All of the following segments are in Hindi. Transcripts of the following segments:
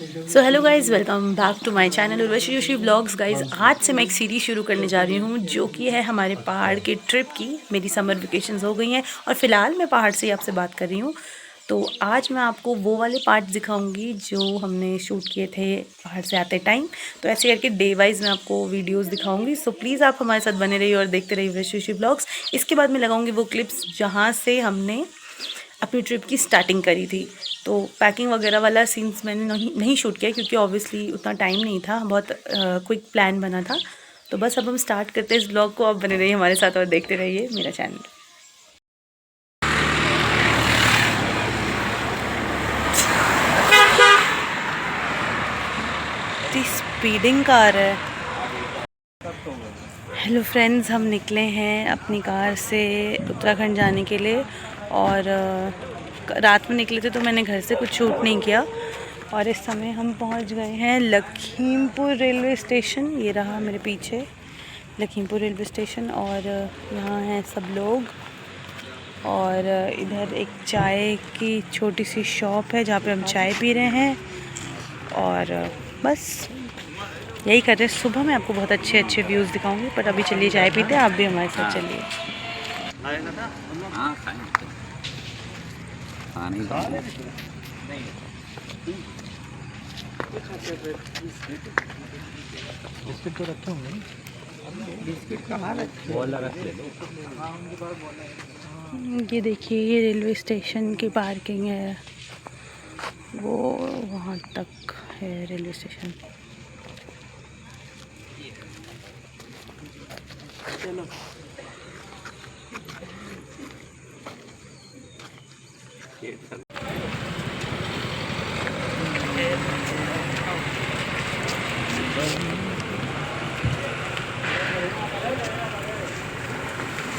So hello guys, welcome back to my channel Urvashi Joshi vlogs. Guys, आज से मैं एक सीरीज़ शुरू करने जा रही हूँ जो कि है हमारे पहाड़ के ट्रिप की। मेरी समर वेकेशंस हो गई हैं और फ़िलहाल मैं पहाड़ से ही आपसे बात कर रही हूँ। तो आज मैं आपको वो वाले पार्ट दिखाऊंगी जो हमने शूट किए थे पहाड़ से आते टाइम। तो ऐसे करके डे वाइज़ मैं आपको वीडियोज़ दिखाऊँगी। सो प्लीज़ आप हमारे साथ बने रहिए और देखते रहिए उर्वशी जोशी व्लॉग्स। इसके बाद मैं लगाऊँगी वो क्लिप्स जहाँ से हमने अपनी ट्रिप की स्टार्टिंग करी थी। तो पैकिंग वगैरह वाला सीन्स मैंने नहीं शूट किया क्योंकि ऑब्वियसली उतना टाइम नहीं था, बहुत क्विक प्लान बना था। तो बस अब हम स्टार्ट करते हैं इस ब्लॉग को। आप बने रहिए हमारे साथ और देखते रहिए मेरा चैनल। स्पीडिंग कार है। हेलो फ्रेंड्स, हम निकले हैं अपनी कार से उत्तराखंड जाने के लिए और रात में निकले थे तो मैंने घर से कुछ शूट नहीं किया। और इस समय हम पहुंच गए हैं लखीमपुर रेलवे स्टेशन। ये रहा मेरे पीछे लखीमपुर रेलवे स्टेशन और यहाँ हैं सब लोग। और इधर एक चाय की छोटी सी शॉप है जहाँ पे हम चाय पी रहे हैं और बस यही कर रहे हैं। सुबह मैं आपको बहुत अच्छे अच्छे व्यूज़ दिखाऊंगी, पर अभी चलिए चाय पीते हैं। आप भी हमारे साथ चलिए। बिस्किट तो रखे होंगे। बिस्किट कहाँ रखे? ये देखिए, ये रेलवे स्टेशन की पार्किंग है, वो वहाँ तक है रेलवे स्टेशन। चलो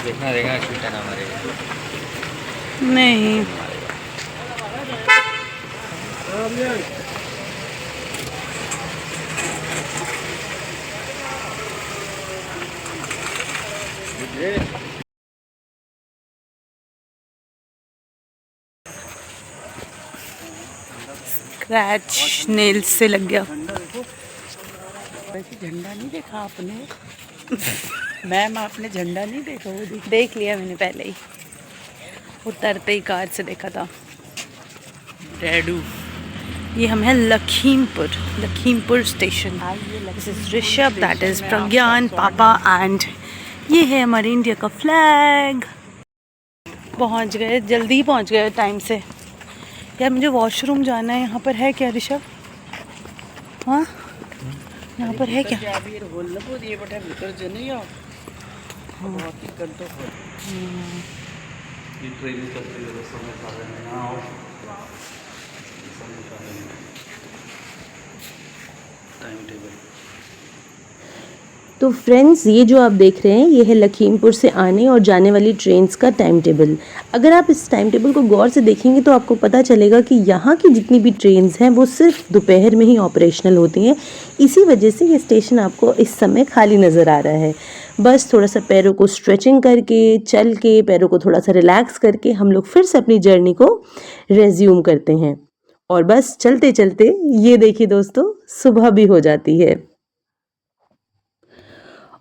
देखना रहेगा शूट है ना हमारे नहीं। स्क्रैच नेल्स से लग गया। वैसे झंडा नहीं देखा आपने? मैम आपने झंडा नहीं देखा? वो देख लिया मैंने पहले ही, उतरते ही कार से देखा था। डैडू। ये हम हैं Lakhimpur station. This is Rishabh, that is Pragyan, पापा एंड ये है हमारे इंडिया का फ्लैग। पहुंच गए, जल्दी ही पहुंच गए टाइम से। यार मुझे वॉशरूम जाना है। यहाँ पर है क्या ऋषभ? हाँ, यहाँ पर है क्या? तो फ्रेंड्स, ये जो आप देख रहे हैं ये है लखीमपुर से आने और जाने वाली ट्रेन्स का टाइम टेबल। अगर आप इस टाइम टेबल को गौर से देखेंगे तो आपको पता चलेगा कि यहाँ की जितनी भी ट्रेन्स हैं वो सिर्फ दोपहर में ही ऑपरेशनल होती हैं। इसी वजह से ये स्टेशन आपको इस समय खाली नज़र आ रहा है। बस थोड़ा सा पैरों को स्ट्रेचिंग करके, चल के, पैरों को थोड़ा सा रिलैक्स करके हम लोग फिर से अपनी जर्नी को रेज्यूम करते हैं। और बस चलते चलते ये देखिए दोस्तों, सुबह भी हो जाती है।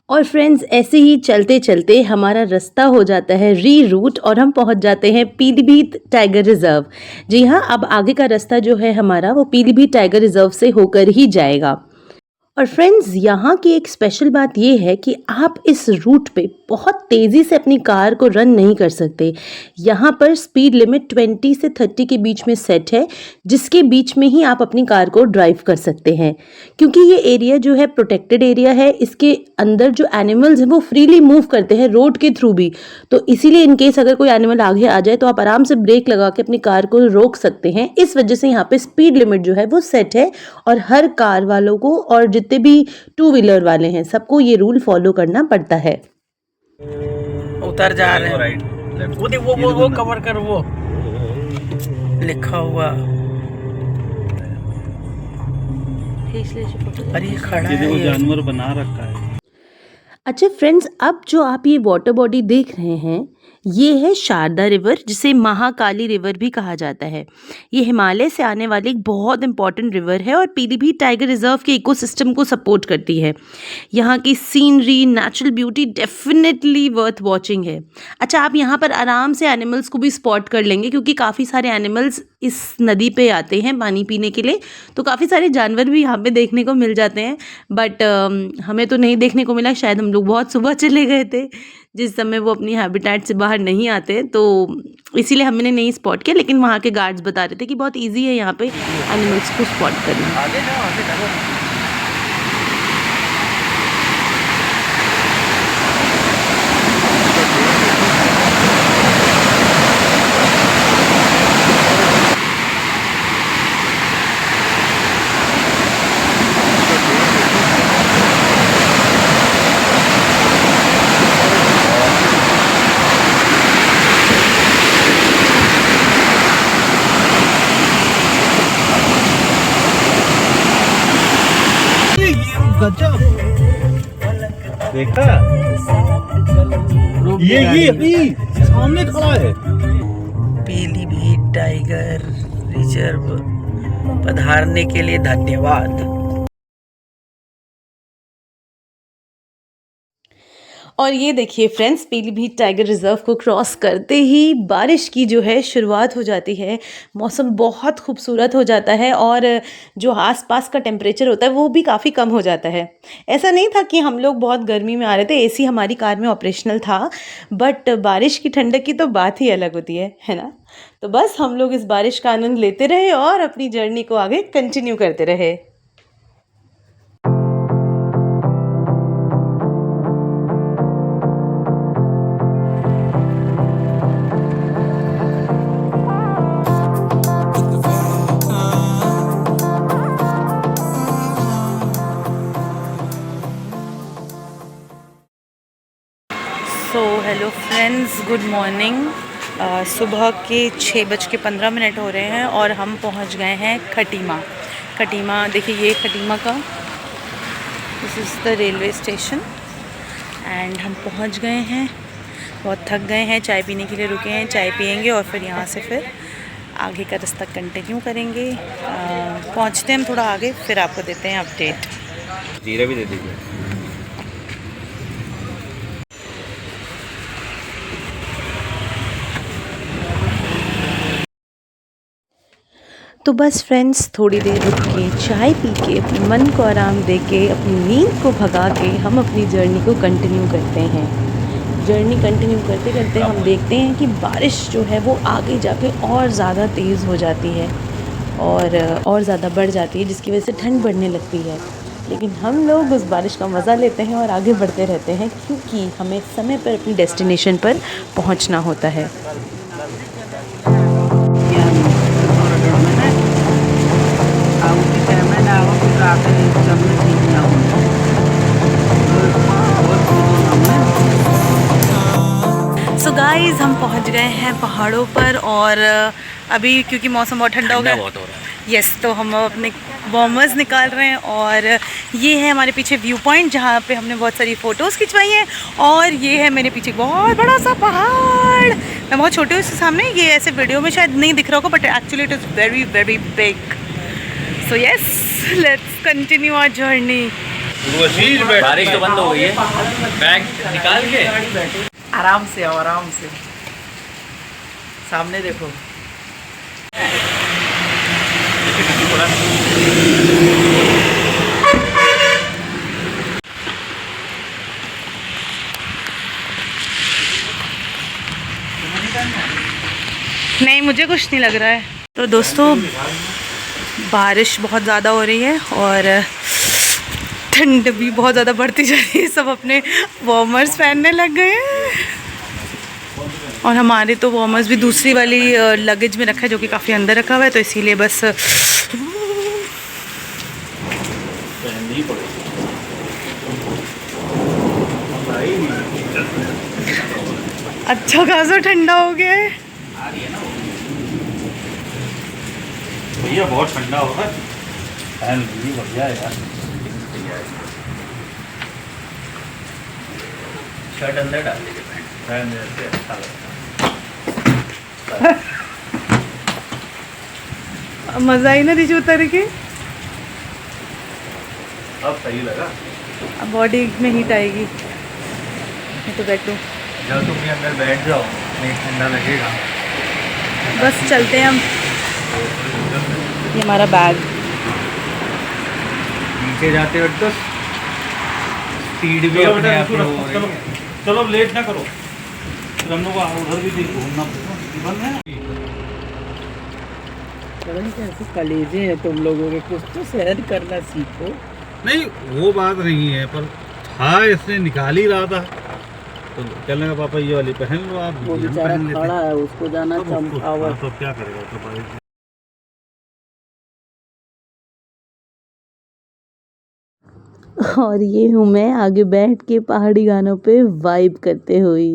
और फ्रेंड्स, ऐसे ही चलते चलते हमारा रास्ता हो जाता है री-रूट और हम पहुंच जाते हैं पीलीभीत टाइगर रिजर्व। जी हाँ, अब आगे का रास्ता जो है हमारा वो पीलीभीत टाइगर रिजर्व से होकर ही जाएगा। और फ्रेंड्स, यहाँ की एक स्पेशल बात ये है कि आप इस रूट पे बहुत तेज़ी से अपनी कार को रन नहीं कर सकते। यहाँ पर स्पीड लिमिट 20 से 30 के बीच में सेट है, जिसके बीच में ही आप अपनी कार को ड्राइव कर सकते हैं। क्योंकि ये एरिया जो है प्रोटेक्टेड एरिया है, इसके अंदर जो एनिमल्स हैं वो फ्रीली मूव करते हैं रोड के थ्रू भी। तो इसीलिए इन केस अगर कोई एनिमल आगे आ जाए तो आप आराम से ब्रेक लगा के अपनी कार को रोक सकते हैं। इस वजह से यहाँ पे स्पीड लिमिट जो है वो सेट है और हर कार वालों को और जितने भी टू व्हीलर वाले हैं सबको ये रूल फॉलो करना पड़ता है। उतर जा रहे हैं। वो कवर कर, वो लिखा हुआ। अरे ये खड़ा है, वो जानवर बना रखा है। अच्छा फ्रेंड्स, अब जो आप ये वाटर बॉडी देख रहे हैं ये है शारदा रिवर, जिसे महाकाली रिवर भी कहा जाता है। ये हिमालय से आने वाली एक बहुत इंपॉर्टेंट रिवर है और पीलीभीत टाइगर रिजर्व के इकोसिस्टम को सपोर्ट करती है। यहाँ की scenery, natural beauty definitely worth watching है। अच्छा, आप यहाँ पर आराम से एनिमल्स को भी स्पॉट कर लेंगे, क्योंकि काफ़ी सारे एनिमल्स इस नदी पे आते हैं पानी पीने के लिए, तो काफ़ी सारे जानवर भी यहाँ पे देखने को मिल जाते हैं। बट हमें तो नहीं देखने को मिला, शायद हम लोग बहुत सुबह चले गए थे जिस समय वो अपनी हैबिटेट से बाहर नहीं आते, तो इसीलिए हमने नहीं स्पॉट किया। लेकिन वहाँ के गार्ड्स बता रहे थे कि बहुत ईजी है यहाँ पे एनिमल्स को स्पॉट करना। गजब देखा, ये अभी सामने खड़ा है। पीलीभीत टाइगर रिजर्व पधारने के लिए धन्यवाद। और ये देखिए फ्रेंड्स, पीलीभीत टाइगर रिजर्व को क्रॉस करते ही बारिश की जो है शुरुआत हो जाती है। मौसम बहुत खूबसूरत हो जाता है और जो आसपास का टेम्परेचर होता है वो भी काफ़ी कम हो जाता है। ऐसा नहीं था कि हम लोग बहुत गर्मी में आ रहे थे, एसी हमारी कार में ऑपरेशनल था, बट बारिश की ठंडक की तो बात ही अलग होती है ना। तो बस हम लोग इस बारिश का आनंद लेते रहे और अपनी जर्नी को आगे कंटिन्यू करते रहे। So hello friends, good morning. सुबह के 6:15 हो रहे हैं और हम पहुंच गए हैं खटीमा। देखिए ये खटीमा का, this is the railway station and हम पहुंच गए हैं। बहुत थक गए हैं, चाय पीने के लिए रुके हैं, चाय पियेंगे और फिर यहाँ से फिर आगे का रास्ता कंटिन्यू करेंगे। पहुँचते हैं हम थोड़ा आगे, फिर आपको देते हैं अपडेट। जीरा भी दे दीजिए। तो बस फ्रेंड्स, थोड़ी देर रुक के चाय पी के अपने मन को आराम दे के अपनी नींद को भगा के हम अपनी जर्नी को कंटिन्यू करते हैं। जर्नी कंटिन्यू करते करते हम देखते हैं कि बारिश जो है वो आगे जाके और ज़्यादा तेज़ हो जाती है और ज़्यादा बढ़ जाती है, जिसकी वजह से ठंड बढ़ने लगती है। लेकिन हम लोग उस बारिश का मज़ा लेते हैं और आगे बढ़ते रहते हैं, क्योंकि हमें समय पर अपनी डेस्टिनेशन पर पहुंचना होता है। सो गाइज़, हम पहुंच गए हैं पहाड़ों पर और अभी क्योंकि मौसम बहुत ठंडा हो गया, यस, तो हम अपने वार्मर्स निकाल रहे हैं और ये है हमारे पीछे व्यू पॉइंट जहाँ पे हमने बहुत सारी फ़ोटोज़ खिंचवाई हैं। और ये है मेरे पीछे बहुत बड़ा सा पहाड़। मैं बहुत छोटी हूँ इसके सामने, ये ऐसे वीडियो में शायद नहीं दिख रहा होगा, but actually it is very very big. So yes, let's continue our journey. बारिश तो बंद हो गई है, बैग निकाल के आराम से आओ, आराम से। सामने देखो। नहीं, मुझे कुछ नहीं लग रहा है। तो दोस्तों, बारिश बहुत ज़्यादा हो रही है और ठंड भी बहुत ज़्यादा बढ़ती जा रही है। सब अपने वार्मर्स पहनने लग गए हैं और हमारे तो वार्मर्स भी दूसरी वाली लगेज में रखा है, जो कि काफ़ी अंदर रखा हुआ है, तो इसीलिए बस अच्छा खासा ठंडा हो गया है। भैया बहुत ठंडा होगा, फैन भी बढ़िया है यार। शर्ट अंदर डाल दीजिए, फैन जैसे अच्छा लगता है। लगता है। मज़ा आई ना नीचे उतर के? अब सही लगा। अब बॉडी में हीट आएगी। मैं तो बैठूँ, जब तुम ये अंदर बैठ जाओ नहीं ठंडा लगेगा। बस चलते हैं हम। ये हमारा बैग। नीचे जाते वक्त तो स्पीड भी अपने आप ही हो रही है। चलो अब लेट ना करो, फिर हम लोग उधर भी घूमना बंद है। पता नहीं कैसे कलेजे हैं तुम लोगों के, कुछ तो सहन करना सीखो। नहीं वो बात नहीं है, पर था इसने निकाल ही रहा था तो कहने लगा पापा ये वाली पहन लो आप। वो हम बेचारा पहन लेते खड़ा है, उसको जाना अब उसको- चमकावत। हाँ, तो अब क्या करेगा तो भाई। और ये हूँ मैं आगे बैठ के पहाड़ी गानों पे वाइब करते हुए।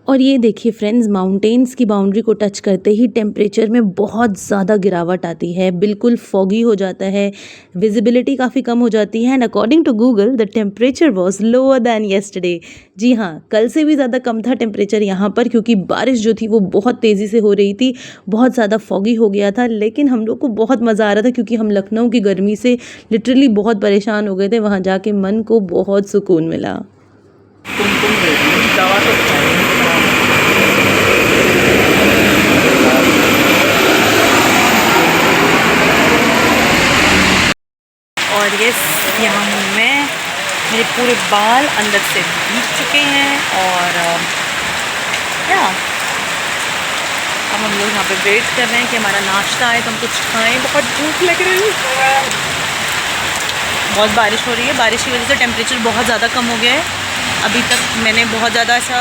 और ये देखिए फ्रेंड्स, माउंटेन्स की बाउंड्री को टच करते ही टेम्परेचर में बहुत ज़्यादा गिरावट आती है, बिल्कुल फॉगी हो जाता है, विजिबिलिटी काफ़ी कम हो जाती है and according to Google the temperature was lower than yesterday. जी हाँ, कल से भी ज़्यादा कम था टेम्परेचर यहाँ पर, क्योंकि बारिश जो थी वो बहुत तेज़ी से हो रही थी, बहुत ज़्यादा फॉगी हो गया था। लेकिन हम लोग को बहुत मज़ा आ रहा था क्योंकि हम लखनऊ की गर्मी से लिटरली बहुत परेशान हो गए थे। वहाँ जाके मन को बहुत सुकून मिला। दवा तो खाएंगे। और यस, यहाँ हूँ मैं। मेरे पूरे बाल अंदर से भीग चुके हैं और क्या अब हम लोग यहाँ पे वेट कर रहे हैं कि हमारा नाश्ता आए तो हम कुछ खाएं। बहुत भूख लग रही है। बहुत बारिश हो रही है, बारिश की वजह से टेम्परेचर बहुत ज़्यादा कम हो गया है। अभी तक मैंने बहुत ज़्यादा ऐसा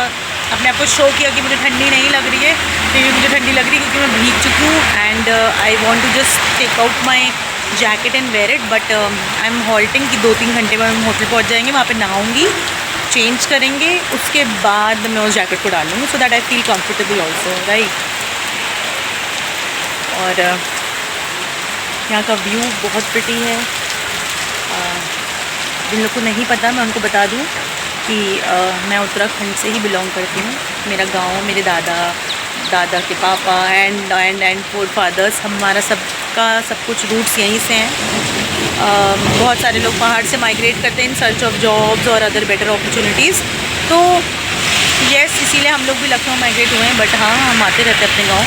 अपने आप को शो किया कि मुझे ठंडी नहीं लग रही है, क्योंकि मुझे ठंडी लग रही है क्योंकि मैं भीग चुकी हूँ। And I want to just take out my jacket and wear it, but I am halting कि 2-3 घंटे में हम होटल पहुँच जाएंगे, वहाँ पे नहाऊंगी, चेंज करेंगे, उसके बाद मैं उस जैकेट को डालूँगी so that I feel comfortable also, right. और यहाँ का व्यू बहुत प्रिटी है। जिन लोग को नहीं पता मैं उनको बता दूँ कि मैं उत्तराखंड से ही बिलोंग करती हूँ। मेरा गांव, मेरे दादा के पापा एंड फोर फादर्स, हमारा सबका सब कुछ रूट्स यहीं से हैं। बहुत सारे लोग पहाड़ से माइग्रेट करते हैं इन सर्च ऑफ जॉब्स और अदर बेटर अपॉर्चुनिटीज़। तो यस, इसीलिए हम लोग भी लखनऊ माइग्रेट हुए हैं। बट हाँ, हम आते रहते हैं अपने गाँव।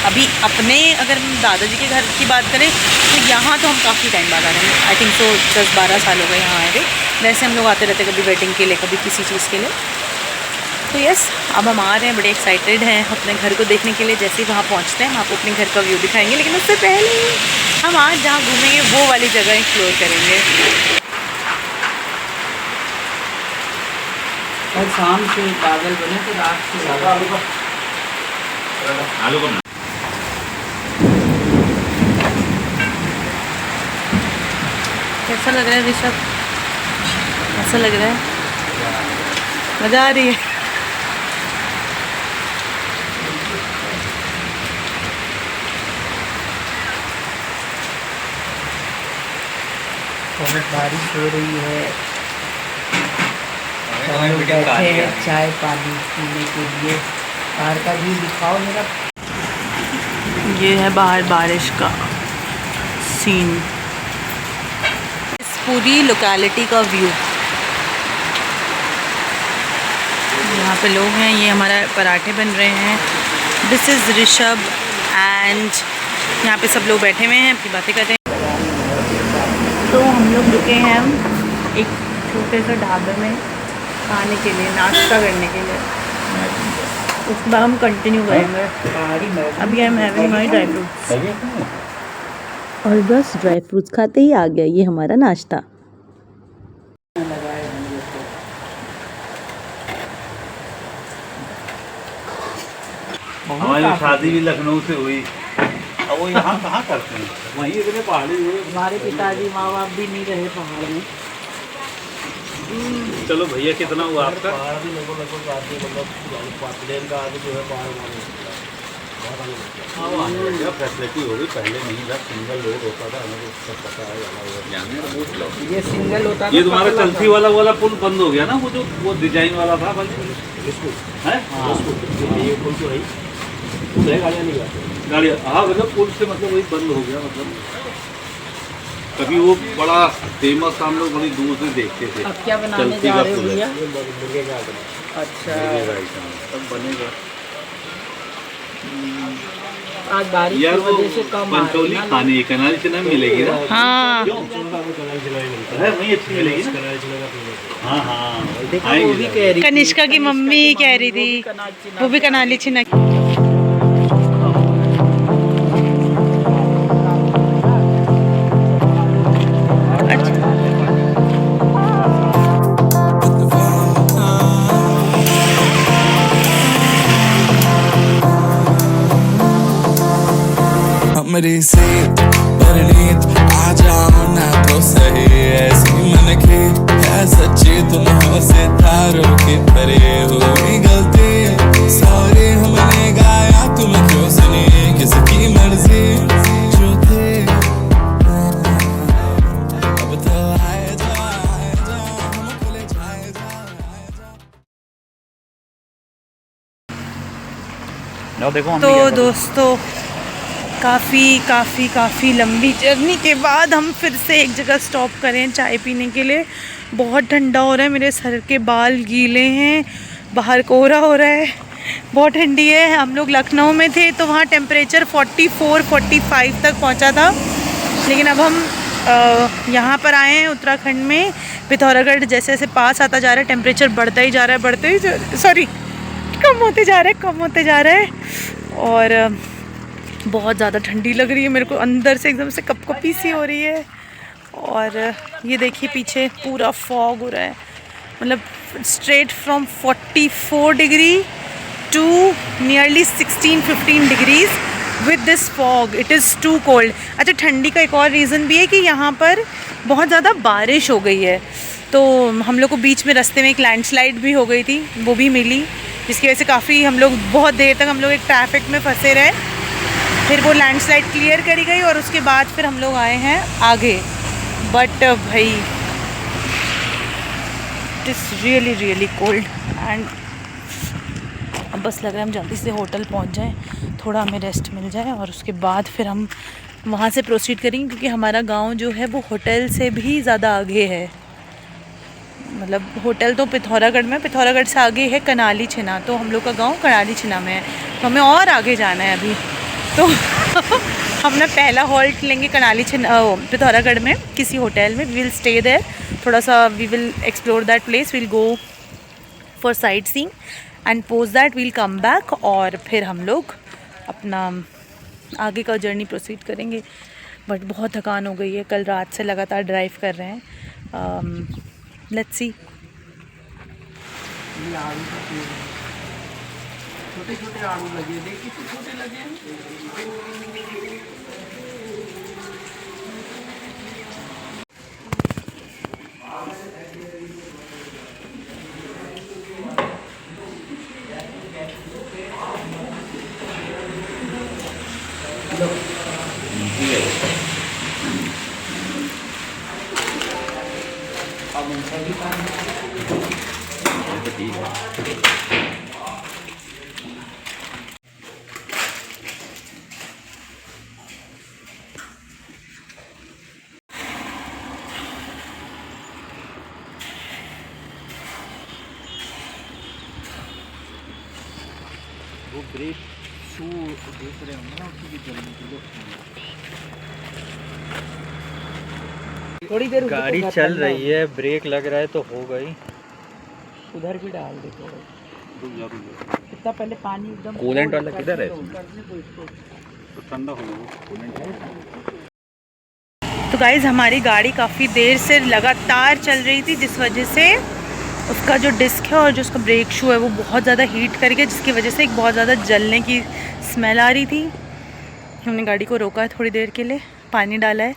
अभी अपने अगर दादाजी के घर की बात करें तो यहाँ तो हम काफ़ी टाइम बाद आ रहे हैं। आई थिंक सो 10-12 साल हो गए यहाँ आए हुए। वैसे हम लोग आते रहते, कभी वेडिंग के लिए, कभी किसी चीज़ के लिए। तो यस, अब हम आ रहे हैं, बड़े एक्साइटेड हैं अपने घर को देखने के लिए। जैसे ही वहाँ पहुँचते हैं हम आपको अपने घर का व्यू दिखाएंगे, लेकिन उससे पहले हम आज जहाँ घूमेंगे वो वाली जगह एक्सप्लोर करेंगे। और शाम से बादल बने तो रात से आलू का कैसा लग रहा है ऋषभ? कैसा लग रहा है? मज़ा आ रही है? बहुत बारिश हो रही है, हम लोग बैठे हैं चाय पानी पीने के लिए। बाहर का व्यू दिखाओ मेरा। ये है बाहर बारिश का सीन, इस पूरी लोकेलिटी का व्यू। यहाँ पे लोग हैं, ये हमारा पराठे बन रहे हैं। दिस इज़ ऋषभ एंड यहाँ पे सब लोग बैठे हुए हैं, अपनी बातें कर रहे हैं। तो हम लोग रुके हैं एक छोटे से ढाबे में खाने के लिए, नाश्ता करने के लिए। उसके बाद हम कंटिन्यू करेंगे। अभी I am having my dry fruits. और बस ड्राई फ्रूट्स खाते ही आ गया ये हमारा नाश्ता। हमारी शादी भी लखनऊ से हुई, अब वो यहाँ कहाँ करते हैं, वहीं इतने पहाड़ी हुए। हमारे पिताजी माँ बाप भी नहीं रहे पहाड़ में, चलो भैया, कितना हुआ आपका? पहाड़ भी लगभग आगे, मतलब प्लेन का आगे जो है पहाड़ वहाँ फैसिलिटी हो गई, पहले नहीं था, सिंगल रोड होता था, हमें सब पता है। ये सिंगल होता ये तुम्हारा चलती वाला पुल बंद हो गया ना, वो डिजाइन वाला था बंद है। ये पुल तो है, गाड़ियाँ नहीं जाती। गाड़ियाँ, हाँ मतलब पुल से मतलब वही बंद हो गया। मतलब कभी वो बड़ा फेमस था, हम लोग बड़ी दूर से देखते थे। अब क्या बनाने चलती जा का रहे हो पुल है। भैया? मुर्गे का आइटम। अच्छा, सब बनेगा आज बारिश यार। की वो वजह से कम आ रही पंचोली है ना। खानी, कनाली चना मिलेगी ना? हाँ कनाल चिलाई मिलता है, वही अच्छी मिलेगी ना? कनाल चिलाई का फेमस है। हाँ हाँ, देखो वो आएंगे भी जरा। कह रही थी। कनिष्का की मम्मी कह रही थी, वो भी कनाली छिना। हमरी से परिणीत आ जाओ ना तो सही, ऐसी मन की है सच्ची, तुम हो सितारों की परे, हुई गलती सॉरी हमने गाया, तुम क्यों सुनी किसकी मर्जी जो थे। अब तो आए जा हम खुले जाए जा। देखो तो दोस्तों, काफ़ी लंबी जर्नी के बाद हम फिर से एक जगह स्टॉप करें चाय पीने के लिए। बहुत ठंडा हो रहा है, मेरे सर के बाल गीले हैं, बाहर कोहरा हो रहा है, बहुत ठंडी है। हम लोग लखनऊ में थे तो वहाँ टेम्परेचर 44-45 तक पहुँचा था, लेकिन अब हम यहाँ पर आए हैं उत्तराखंड में पिथौरागढ़। जैसे जैसे पास आता जा रहा है टेम्परेचर बढ़ता ही जा रहा है, कम होते जा रहा है और बहुत ज़्यादा ठंडी लग रही है मेरे को, अंदर से एकदम से कपकपी सी हो रही है। और ये देखिए पीछे पूरा फॉग हो रहा है, मतलब straight from 44 degree to nearly 16-15 degrees with this fog. It is too cold. अच्छा, ठंडी का एक और रीज़न भी है कि यहाँ पर बहुत ज़्यादा बारिश हो गई है, तो हम लोग को बीच में रास्ते में एक लैंडस्लाइड भी हो गई थी, वो भी मिली, जिसकी वजह से काफ़ी हम लोग बहुत देर तक हम लोग एक ट्रैफिक में फंसे रहे। फिर वो लैंडस्लाइड क्लियर करी गई और उसके बाद फिर हम लोग आए हैं आगे। बट भाई it is really cold and अब बस लग रहा है हम जल्दी से होटल पहुंच जाएं, थोड़ा हमें रेस्ट मिल जाए और उसके बाद फिर हम वहां से प्रोसीड करेंगे, क्योंकि हमारा गांव जो है वो होटल से भी ज़्यादा आगे है। मतलब होटल तो पिथौरागढ़ में, पिथौरागढ़ से आगे है कनाली छिना, तो हम लोग का गांव कनाली छिना में है, तो हमें और आगे जाना है अभी। तो हम ना पहला हॉल्ट लेंगे कनाली छिना पिथौरागढ़ में किसी होटल में। वी विल स्टे देयर, थोड़ा सा we will explore that place, will go for sightseeing and post that we'll come back, और फिर हम लोग अपना आगे का जर्नी प्रोसीड करेंगे। बट बहुत थकान हो गई है, कल रात से लगातार ड्राइव कर रहे हैं। Let's see. छोटे छोटे आड़ू लगे, देखिए छोटे लगे हैं। वो ब्रेक शू देख रहे होंगे ना, उसी की जलने के लिए। थोड़ी देर गाड़ी चल रही है, ब्रेक लग रहा है तो हो गई। उधर भी डाल दे थोड़ा। कितना पहले पानी एकदम कूलेंट वाला किधर है? तो ठंडा हो गया। तो गाइज़ हमारी गाड़ी काफ़ी देर से लगातार चल रही थी, जिस वजह से उसका जो डिस्क है और जो उसका ब्रेक शू है वो बहुत ज़्यादा हीट कर गया, जिसकी वजह से एक बहुत ज़्यादा जलने की स्मेल आ रही थी। हमने गाड़ी को रोका है थोड़ी देर के लिए, पानी डाला है,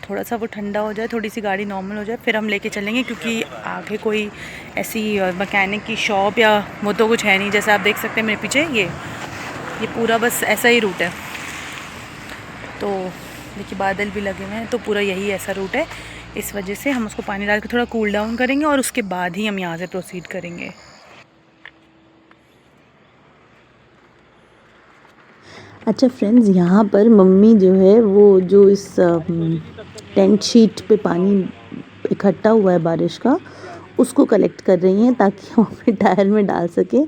थोड़ा सा वो ठंडा हो जाए, थोड़ी सी गाड़ी नॉर्मल हो जाए, फिर हम लेके चलेंगे, क्योंकि आगे कोई ऐसी मैकेनिक की शॉप या वो तो कुछ है नहीं। जैसे आप देख सकते हैं मेरे पीछे ये पूरा बस ऐसा ही रूट है। तो देखिए बादल भी लगे हुए हैं, तो पूरा यही ऐसा रूट है। इस वजह से हम उसको पानी डाल के थोड़ा कूल डाउन करेंगे और उसके बाद ही हम यहाँ से प्रोसीड करेंगे। अच्छा फ्रेंड्स, यहाँ पर मम्मी जो है वो जो इस टेंट शीट पे पानी इकट्ठा हुआ है बारिश का, उसको कलेक्ट कर रही हैं ताकि हम अपने टायर में डाल सकें,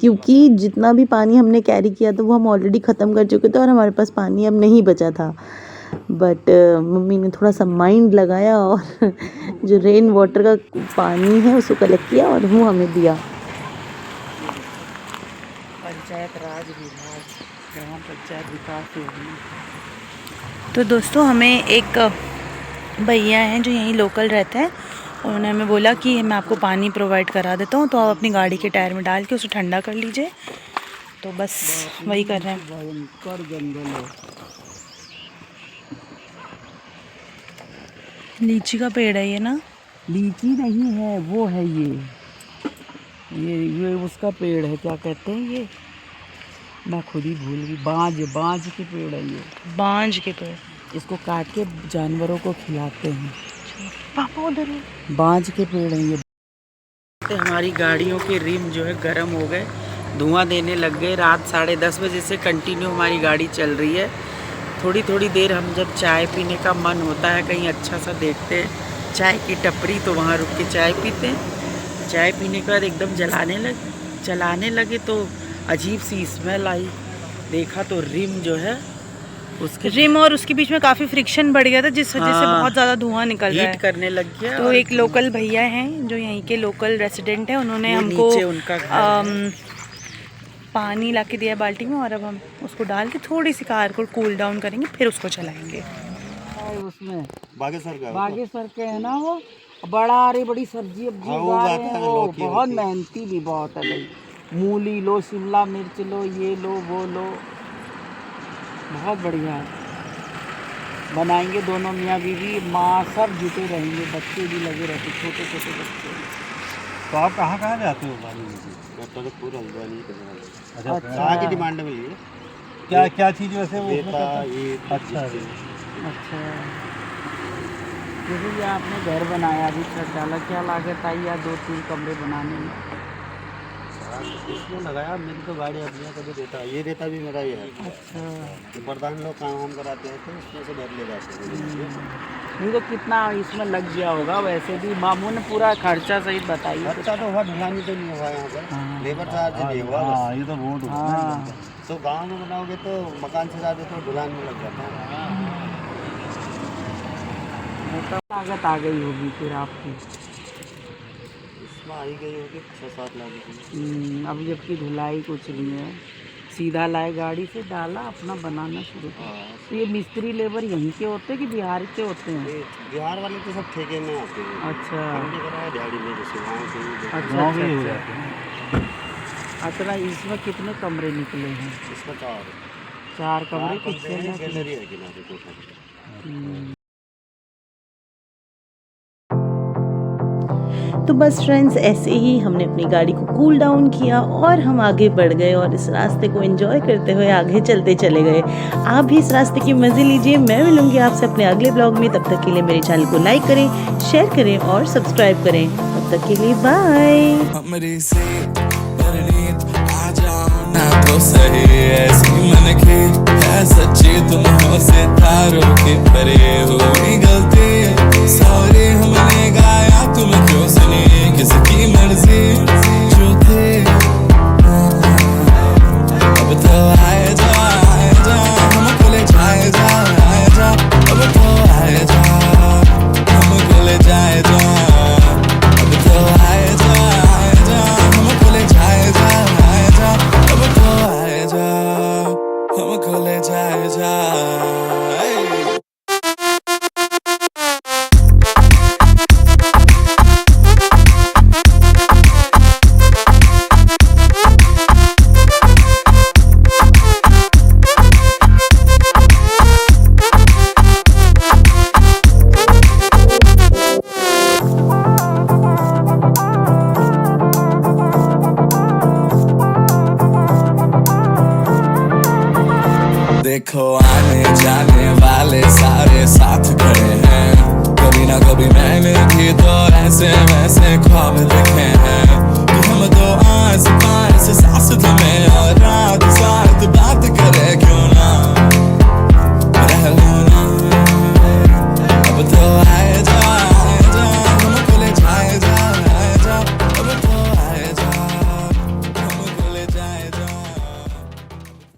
क्योंकि जितना भी पानी हमने कैरी किया था वो हम ऑलरेडी ख़त्म कर चुके थे और हमारे पास पानी अब नहीं बचा था। बट मम्मी ने थोड़ा सा माइंड लगाया और जो रेन वाटर का पानी है उसको कलेक्ट किया और वो हमें दिया। पंचायत राज विभाग, ग्राम पंचायत विकास योजना। तो दोस्तों हमें एक भैया हैं जो यहीं लोकल रहते हैं, उन्होंने हमें बोला कि मैं आपको पानी प्रोवाइड करा देता हूँ, तो आप अपनी गाड़ी के टायर में डाल के उसे ठंडा कर लीजिए। तो बस वही कर रहे हैं। भयंकर जंगल है। लीची का पेड़ है ये ना? लीची नहीं है, वो है ये उसका पेड़ है, क्या कहते हैं ये, मैं खुद ही भूल गई। बांज के पेड़ है ये। बांज के पेड़, इसको काट के जानवरों को खिलाते हैं। पापा उधर है। बांज के पेड़ हैं ये। हमारी गाड़ियों के रिम जो है गर्म हो गए, धुआं देने लग गए। रात 10:30 बजे से कंटिन्यू हमारी गाड़ी चल रही है। थोड़ी थोड़ी देर हम जब चाय पीने का मन होता है, कहीं अच्छा सा देखते हैं चाय की टपरी, तो वहाँ रुक के चाय पीते हैं। चाय पीने के बाद एकदम चलाने लगे तो अजीब सी स्मेल आई। देखा तो रिम जो है उसके रिम और उसके बीच में काफ़ी फ्रिक्शन बढ़ गया था, जिस वजह से हाँ, बहुत ज़्यादा धुआं निकल रहा है, हीट करने लग गया। तो एक लोकल भैया हैं जो यहीं के लोकल रेसिडेंट हैं, उन्होंने हमको नीचे उनका घर है। पानी ला के दिया बाल्टी में, और अब हम उसको डाल के थोड़ी सी कार को कूल डाउन करेंगे, फिर उसको चलाएंगे। उसमें बागेश्वर के है ना, वो बड़ी सब्जी उगा रहे हैं वो, बहुत मेहनती भी बहुत है भाई। मूली लो, शिमला मिर्च लो, ये लो वो लो, बहुत बढ़िया है। बनाएंगे दोनों मियाँ बीवी, माँ सब जुटे रहेंगे, बच्चे भी लगे रहते, छोटे छोटे बच्चे। तो आप कहाँ जाते हो पानी में? अच्छा, कहाँ की डिमांड में लिए? क्या चीज़ वैसे वो अच्छा जैसे कि आपने घर बनाया, अभी छत डाला, क्या लागत आई या 2-3 कमरे बनाने में? इसमें लगाया, मेरी तो गाड़ी अपने कभी देता, ये देता भी मेरा ही है। अच्छा, तो प्रधान लोग काम कराते हैं तो इसमें से भर ले जाते हैं। नहीं तो कितना इसमें लग गया होगा? वैसे भी मामू ने पूरा खर्चा सहित बताइए। खर्चा तो हुआ, ढुलानी तो नहीं हुआ यहाँ पर, लेबर चार्ज नहीं हुआ बस। ये तो बहुत हाँ, तो गांव में बनाओगे तो मकान से ज़्यादा तो ढुलान में लग जाता है। तो लागत आ गई होगी फिर आपकी? इसमें आई गई होगी 6-7 लाख की। अब जबकि धुलाई कुछ नहीं है, सीधा लाए गाड़ी से, डाला, अपना बनाना शुरू किया। तो ये मिस्त्री लेबर यहीं के होते हैं कि बिहार के होते हैं? बिहार वाले तो सब ठेके में आते हैं। अच्छा, हमने कराया दिहाड़ी में, जैसे गाँव से अच्छा। अच्छा, इसमें कितने कमरे निकले हैं? इसका 4 कमरे कितने हैं? गैलरी है किनारे कोठा। तो बस फ्रेंड्स, ऐसे ही हमने अपनी गाड़ी को कूल डाउन किया और हम आगे बढ़ गए और इस रास्ते को एंजॉय करते हुए आगे चलते चले गए। आप भी इस रास्ते की मज़े लीजिए। मैं मिलूंगी आपसे अपने अगले ब्लॉग में। तब तक के लिए मेरे चैनल को लाइक करें, शेयर करें और सब्सक्राइब करें। तब तक के लिए बाय। हमरी से परनीत आ जाओ ना तो सही, ऐसी मन की है सच्ची, तुम हो सितारों के परे, हुई गलती सॉरी हमने गाया, तुम क्यों सुनी किसकी मर्जी जो थे। अब तो आए जा हमको ले जाए जा, अब तो आए जा हमको ले जाए जा, अब तो आए जा हमको ले जाए जा, अब तो आए जा। देखो आने जाने वाले सारे साथ खड़े हैं, कभी ना कभी मैंने भी तो ऐसे वैसे ख्वाब देखे हैं।